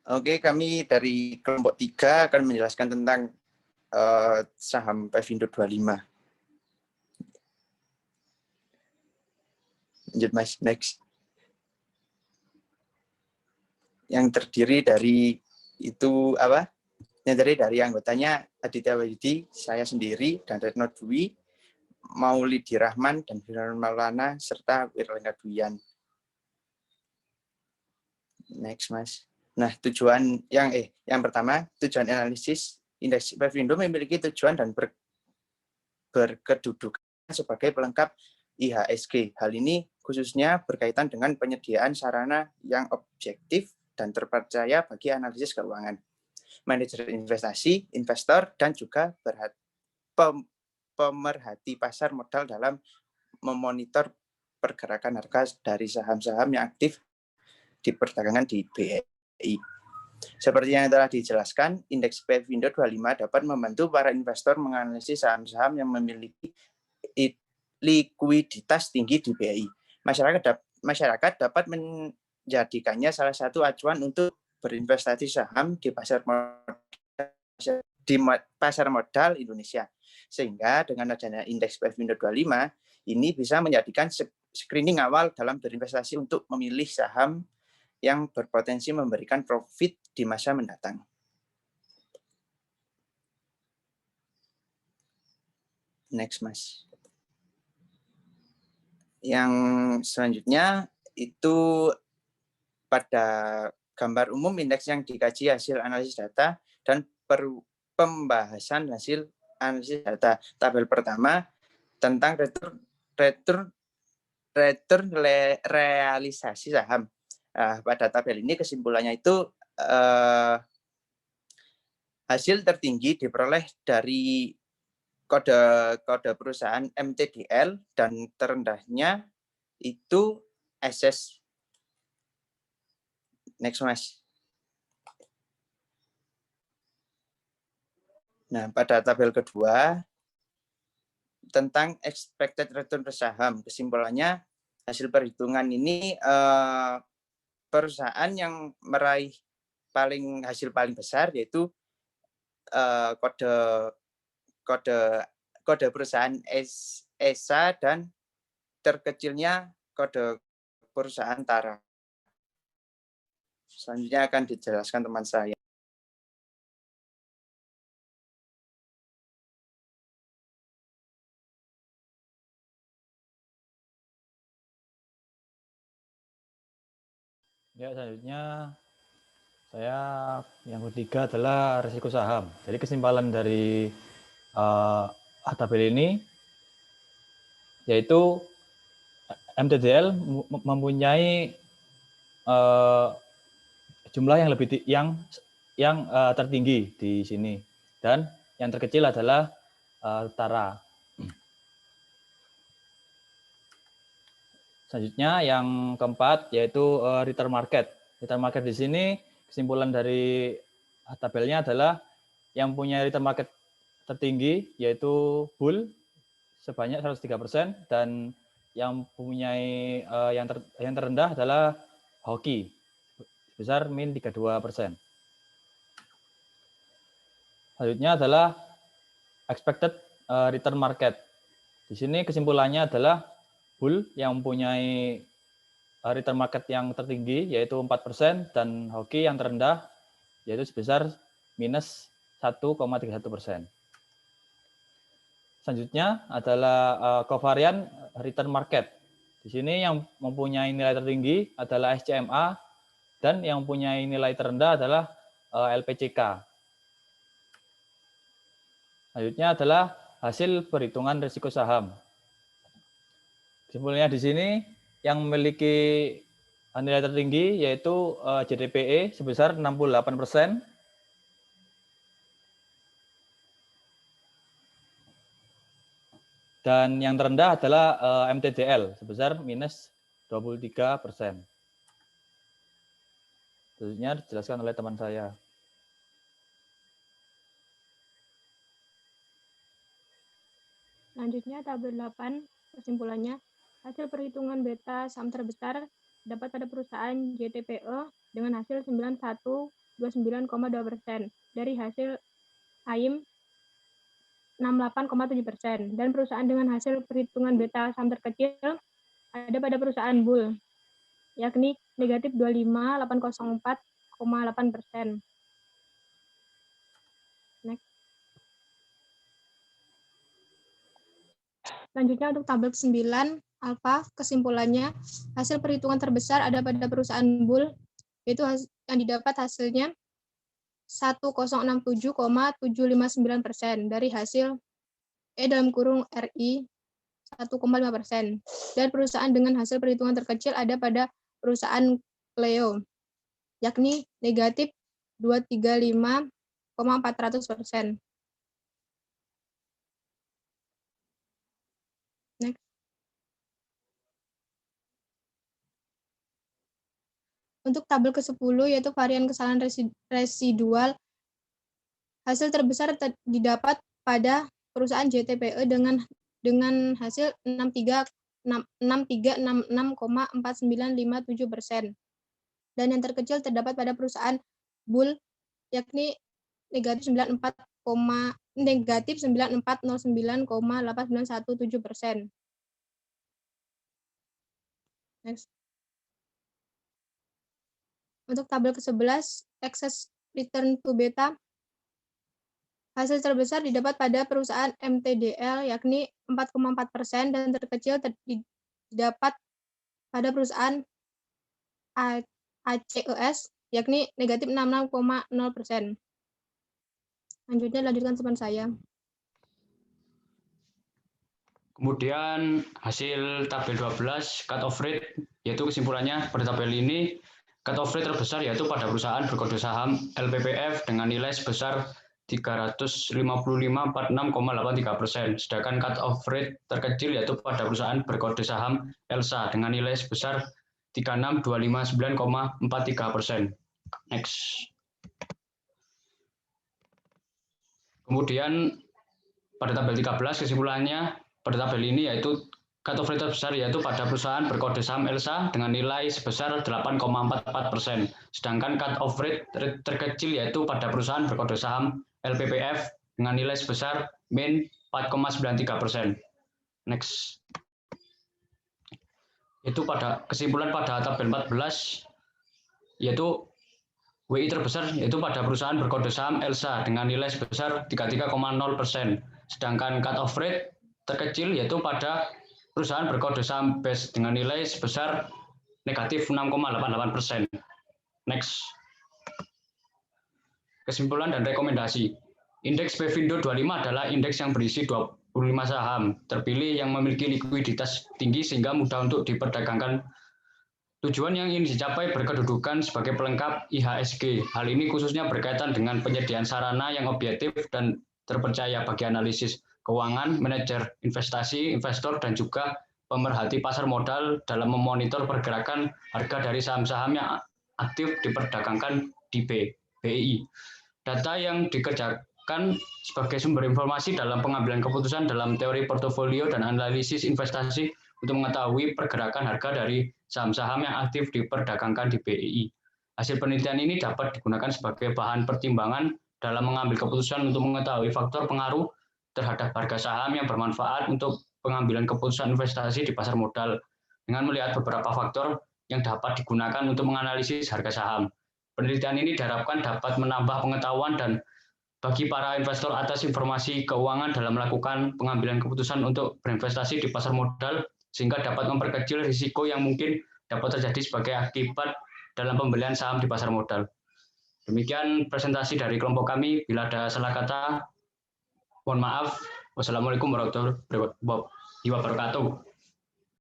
Oke, kami dari kelompok 3 akan menjelaskan tentang saham Pevindo 25. Lanjut Mas, next. Yang terdiri dari itu apa? Yang terdiri dari anggotanya Aditya Wahyudi, saya sendiri, dan Retno Dwi, Maulidi Rahman, dan Firman Maulana, serta Wirlangga Duyan. Next, Mas. Nah, tujuan yang pertama, tujuan analisis indeks Pevindo memiliki tujuan dan berkedudukan sebagai pelengkap IHSG. Hal ini khususnya berkaitan dengan penyediaan sarana yang objektif dan terpercaya bagi analisis keuangan, manajer investasi, investor, dan juga pemerhati pasar modal dalam memonitor pergerakan harga dari saham-saham yang aktif di perdagangan di BEI. Seperti yang telah dijelaskan, indeks Pevindo 25 dapat membantu para investor menganalisis saham-saham yang memiliki likuiditas tinggi di BEI. Masyarakat dapat menjadikannya salah satu acuan untuk berinvestasi saham di pasar modal Indonesia. Sehingga dengan adanya indeks Pevindo 25, ini bisa menjadikan screening awal dalam berinvestasi untuk memilih saham yang berpotensi memberikan profit di masa mendatang. Next, Mas. Yang selanjutnya itu pada gambar umum indeks yang dikaji hasil analisis data dan pembahasan hasil analisis data. Tabel pertama tentang return realisasi saham. Pada tabel ini kesimpulannya itu hasil tertinggi diperoleh dari kode perusahaan MTDL dan terendahnya itu SS. Next, Mas. Nah, pada tabel kedua tentang expected return per saham, kesimpulannya hasil perhitungan ini perusahaan yang meraih hasil paling besar yaitu kode perusahaan ESA dan terkecilnya kode perusahaan Tara. Selanjutnya akan dijelaskan teman saya. Ya, selanjutnya saya yang ketiga adalah risiko saham. Jadi kesimpulan dari tabel ini yaitu MTDL mempunyai jumlah yang lebih tertinggi di sini dan yang terkecil adalah Tara. Selanjutnya yang keempat yaitu return market. Return market di sini kesimpulan dari tabelnya adalah yang punya return market tertinggi yaitu Bull sebanyak 103% dan yang mempunyai yang terendah adalah Hoki sebesar min 32%. Selanjutnya adalah expected return market. Di sini kesimpulannya adalah Bull yang mempunyai return market yang tertinggi yaitu 4% dan Hoki yang terendah yaitu sebesar minus 1,31%. Selanjutnya adalah covariant return market. Di sini yang mempunyai nilai tertinggi adalah SCMA dan yang mempunyai nilai terendah adalah LPCK. Selanjutnya adalah hasil perhitungan risiko saham. Kesimpulannya di sini yang memiliki nilai tertinggi yaitu JDPE sebesar 68%. Dan yang terendah adalah MTDL sebesar minus 23%. Selanjutnya dijelaskan oleh teman saya. Selanjutnya tabel 8 kesimpulannya hasil perhitungan beta saham terbesar dapat pada perusahaan JTPE dengan hasil 91,9%. 29,2% dari hasil AIM 68,7%. Dan perusahaan dengan hasil perhitungan beta saham terkecil ada pada perusahaan Bull, yakni negatif 25.804,8%. Next. Selanjutnya untuk tabel 9 alfa, kesimpulannya hasil perhitungan terbesar ada pada perusahaan Bull, yaitu yang didapat hasilnya 1067,759% dari hasil dalam kurung RI 1,5%. Dan perusahaan dengan hasil perhitungan terkecil ada pada perusahaan Cleo, yakni negatif 235,400%. Next. Untuk tabel ke-10 yaitu varian kesalahan residual, hasil terbesar didapat pada perusahaan JTPE dengan hasil 6366,4957%. Dan yang terkecil terdapat pada perusahaan Bull, yakni negatif 9409,8917%. Next. Untuk tabel ke-11, excess return to beta, hasil terbesar didapat pada perusahaan MTDL, yakni 4,4%, dan terkecil didapat pada perusahaan ACES, yakni negatif 66,0%. Selanjutnya lanjutkan teman saya. Kemudian hasil tabel 12 cut off rate, yaitu kesimpulannya pada tabel ini cut off rate terbesar yaitu pada perusahaan berkode saham LPPF dengan nilai sebesar 355,46,83%, sedangkan cut off rate terkecil yaitu pada perusahaan berkode saham ELSA dengan nilai sebesar 36259,43%. Next. Kemudian pada tabel 13 kesimpulannya pada tabel ini yaitu cut off rate terbesar yaitu pada perusahaan berkode saham ELSA dengan nilai sebesar 8,44%, sedangkan cut off rate terkecil yaitu pada perusahaan berkode saham LPPF dengan nilai sebesar min 4,93%. Next. Itu pada kesimpulan pada tabel 14 yaitu WI terbesar yaitu pada perusahaan berkode saham ELSA dengan nilai sebesar 33,0%, sedangkan cut off rate terkecil yaitu pada perusahaan berkode saham BES dengan nilai sebesar negatif 6,88%. Next. Kesimpulan dan rekomendasi. Indeks Bevindo 25 adalah indeks yang berisi 25 saham terpilih yang memiliki likuiditas tinggi sehingga mudah untuk diperdagangkan. Tujuan yang ingin dicapai berkedudukan sebagai pelengkap IHSG. Hal ini khususnya berkaitan dengan penyediaan sarana yang objektif dan terpercaya bagi analisis keuangan, manajer investasi, investor, dan juga pemerhati pasar modal dalam memonitor pergerakan harga dari saham-saham yang aktif diperdagangkan di BI. Data yang dikerjakan sebagai sumber informasi dalam pengambilan keputusan dalam teori portofolio dan analisis investasi untuk mengetahui pergerakan harga dari saham-saham yang aktif diperdagangkan di BI. Hasil penelitian ini dapat digunakan sebagai bahan pertimbangan dalam mengambil keputusan untuk mengetahui faktor pengaruh terhadap harga saham yang bermanfaat untuk pengambilan keputusan investasi di pasar modal dengan melihat beberapa faktor yang dapat digunakan untuk menganalisis harga saham. Penelitian ini diharapkan dapat menambah pengetahuan dan bagi para investor atas informasi keuangan dalam melakukan pengambilan keputusan untuk berinvestasi di pasar modal sehingga dapat memperkecil risiko yang mungkin dapat terjadi sebagai akibat dalam pembelian saham di pasar modal. Demikian presentasi dari kelompok kami. Bila ada salah kata, mohon maaf. Wassalamualaikum warahmatullahi wabarakatuh.